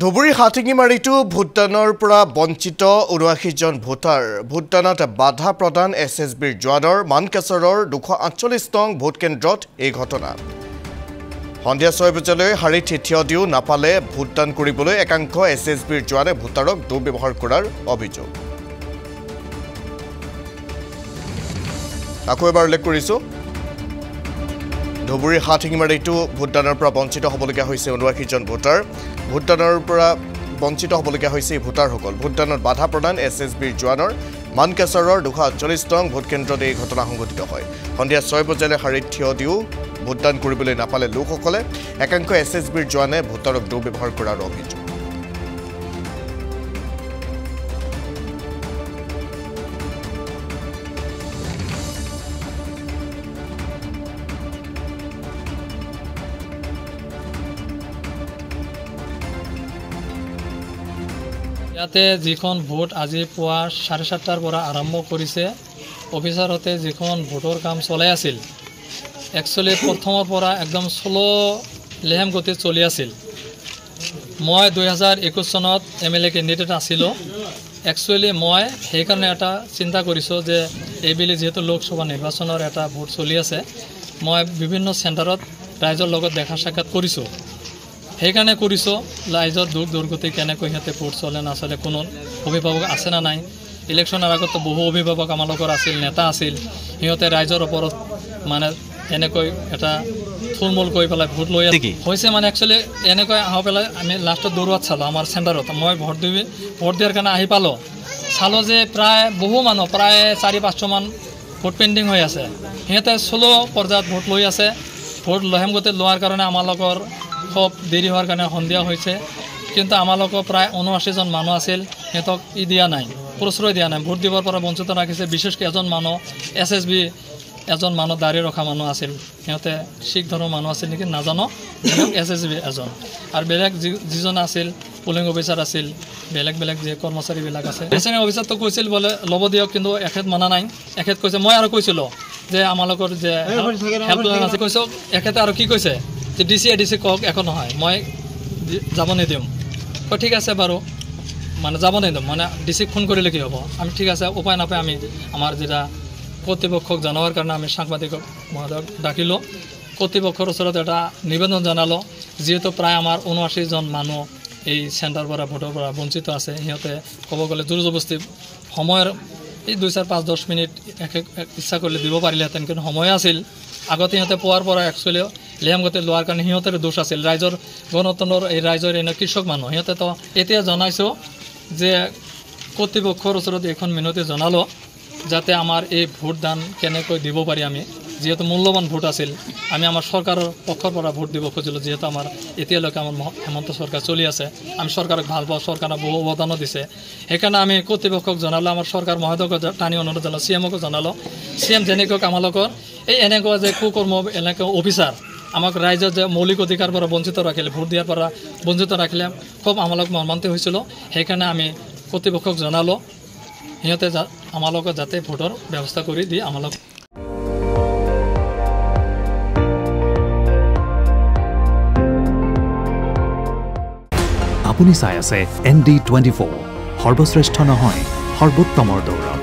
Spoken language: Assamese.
ধুবুৰী হাটিঙিমাৰীটো ভোটদানৰ পৰা বঞ্চিত ৭৯ জন ভোটাৰ ভোটদানত বাধা প্ৰদান এছএছবিৰ জোৱানৰ মানকাছৰৰ ২৪৮ নং ভোট কেন্দ্ৰত এই ঘটনা সন্ধিয়া ৬ বজালৈ শাৰীত থিয় দিও নাপালে ভোটদান কৰিবলৈ একাংশ এছএছবিৰ জোৱানে ভোটাৰক দুৰ্ব্যৱহাৰ কৰাৰ অভিযোগ আকৌ এবাৰ উল্লেখ কৰিছো ধুবুৰী হাটিঙিমাৰীটো ভোটদানৰ পৰা বঞ্চিত হ'বলগীয়া হৈছে ৭৯ জন ভোটাৰ ভোটদানৰ পৰা বঞ্চিত হ'বলগীয়া হৈছে ভোটাৰসকল ভোটদানত বাধা প্ৰদান এছএছবিৰ জোৱানৰ মানকাছৰৰ ২৪৮ নং ভোট কেন্দ্ৰত এই ঘটনা সংঘটিত হয় সন্ধিয়া ৬ বজালৈ শাৰীত থিয় দিও ভোটদান কৰিবলৈ নাপালে লোকসকলে একাংশ এছএছবিৰ জোৱানে ভোটাৰক দুৰ্ব্যৱহাৰ কৰাৰ অভিযোগ ইয়াতে যিখন ভোট আজি পুৱা ৭:৩০টাৰ পৰা আৰম্ভ কৰিছে অফিচাৰতে যিখন ভোটৰ কাম চলাই আছিল একচুৱেলি প্ৰথমৰ পৰা একদম স্লো লেহেম গতিত চলি আছিল মই ২০২১ চনত এমএলএ কেণ্ডিডেট আছিলোঁ একচুৱেলি মই সেইকাৰণে এটা চিন্তা কৰিছোঁ যে এইবেলি যিহেতু লোকসভা নিৰ্বাচনৰ এটা ভোট চলি আছে মই বিভিন্ন চেণ্টাৰত ৰাইজৰ লগত দেখা সাক্ষাৎ কৰিছোঁ সেইকাৰণে কৰিছোঁ ৰাইজৰ দুৰ্গতি কেনেকৈ সিহঁতে ভোট চলে নাচলে কোনো অভিভাৱক আছে না নাই ইলেকশ্যনৰ আগতো বহু অভিভাৱক আমালোকৰ আছিল নেতা আছিল সিহঁতে ৰাইজৰ ওপৰত মানে এনেকৈ এটা থুলমূল কৰি পেলাই ভোট লৈ হৈছে মানে একচুৱেলি এনেকৈ আহি পেলাই আমি লাষ্টত দৌৰত চালোঁ আমাৰ চেণ্টাৰত মই ভোট দিয়াৰ কাৰণে আহি পালোঁ চালোঁ যে প্ৰায় বহু মানুহ প্ৰায় ৪-৫০০ মান ভোট পেণ্ডিং হৈ আছে সিহঁতে স্লো পৰ্যায়ত ভোট লৈ আছে ভোট লেহেম গতিত লোৱাৰ কাৰণে আমালোকৰ খুব দেৰি হোৱাৰ কাৰণে সন্ধিয়া হৈছে কিন্তু আমালোকৰ প্ৰায় ৭৯ জন মানুহ আছিল সিহঁতক দিয়া নাই প্ৰশ্ৰয় দিয়া নাই ভোট দিবৰ পৰা বঞ্চিত ৰাখিছে বিশেষকৈ এজন মানুহ এছএছবি এজন মানুহ দাঁড়ি ৰখা মানুহ আছিল সিহঁতে শিখ ধৰ্মৰ মানুহ আছিল নেকি নাজানো এছএছবি এজন আৰু বেলেগ যিজন আছিল পুলিং অফিচাৰ আছিল বেলেগ যে কৰ্মচাৰীবিলাক আছে ৰিটাৰ্নিং অফিচাৰটো কৈছিল বোলে ল'ব দিয়ক কিন্তু এখেত মানা নাই এখেত কৈছে মই আৰু কৈছিলোঁ যে আমালোকৰ যে হেল্পলাইন আছে কৈছোঁ এখেতে আৰু কি কৈছে যে ডিচি কওক একো নহয় মই যাব নিদিম ঠিক আছে বাৰু মানে যাব নিদিম মানে ডিচিক ফোন কৰিলে কি হ'ব আমি ঠিক আছে উপায় নাপায় আমি আমাৰ যেটা কৰ্তৃপক্ষক জনাবৰ কাৰণে আমি সাংবাদিকক মহোদয়ক ডাকিলোঁ কৰ্তৃপক্ষৰ ওচৰত এটা নিবেদন জনালোঁ যিহেতু প্ৰায় আমাৰ ৭৯ জন মানুহ এই চেণ্টাৰৰ পৰা ভোটৰ পৰা বঞ্চিত আছে সিহঁতে ক'ব গ'লে জোৰ জবস্তি সময়ৰ এই ২-৪-৫-১০ মিনিট ইচ্ছা কৰিলে দিব পাৰিলেহেঁতেন কিন্তু সময় আছিল আগতে সিহঁতে পোৱাৰ পৰা একচুৱেলি লেহেম গতি লোৱাৰ কাৰণে সিহঁতৰ দোষ আছিল ৰাইজৰ গণতন্ত্ৰৰ এই ৰাইজৰ এনে কৃষক মানুহ সিহঁতেতো এতিয়া জনাইছোঁ যে কৰ্তৃপক্ষৰ ওচৰত এখন মিনতি জনালোঁ যাতে আমাৰ এই ভোটদান কেনেকৈ দিব পাৰি আমি যিহেতু মূল্যৱান ভোট আছিল আমি আমাৰ চৰকাৰৰ পক্ষৰ পৰা ভোট দিব খুজিলোঁ যিহেতু আমাৰ এতিয়ালৈকে আমাৰ হেমন্ত চৰকাৰ চলি আছে আমি চৰকাৰক ভাল পাওঁ চৰকাৰে বহু অৱদানো দিছে সেইকাৰণে আমি কৰ্তৃপক্ষক জনালোঁ আমাৰ চৰকাৰ মহোদয়ক টানি অনুৰোধ জনালোঁ CMকো জনালোঁ CM যেনেকৈ আমালোকৰ এই এনেকুৱা যে কুকৰ্ম এনেকৈ অফিচাৰ আমাক ৰাইজৰ যে মৌলিক অধিকাৰ পৰা বঞ্চিত ৰাখিলে ভোট দিয়াৰ পৰা বঞ্চিত ৰাখিলে খুব আমালোক মৰ্মান্তিক হৈছিলোঁ সেইকাৰণে আমি কৰ্তৃপক্ষক জনালোঁ সিহঁতে আমালোকক যাতে ভোটৰ ব্যৱস্থা কৰি দি আমালোক আপুনি চাই আছে ND24 সৰ্বশ্ৰেষ্ঠ নহয় সৰ্বোত্তমৰ দৌৰ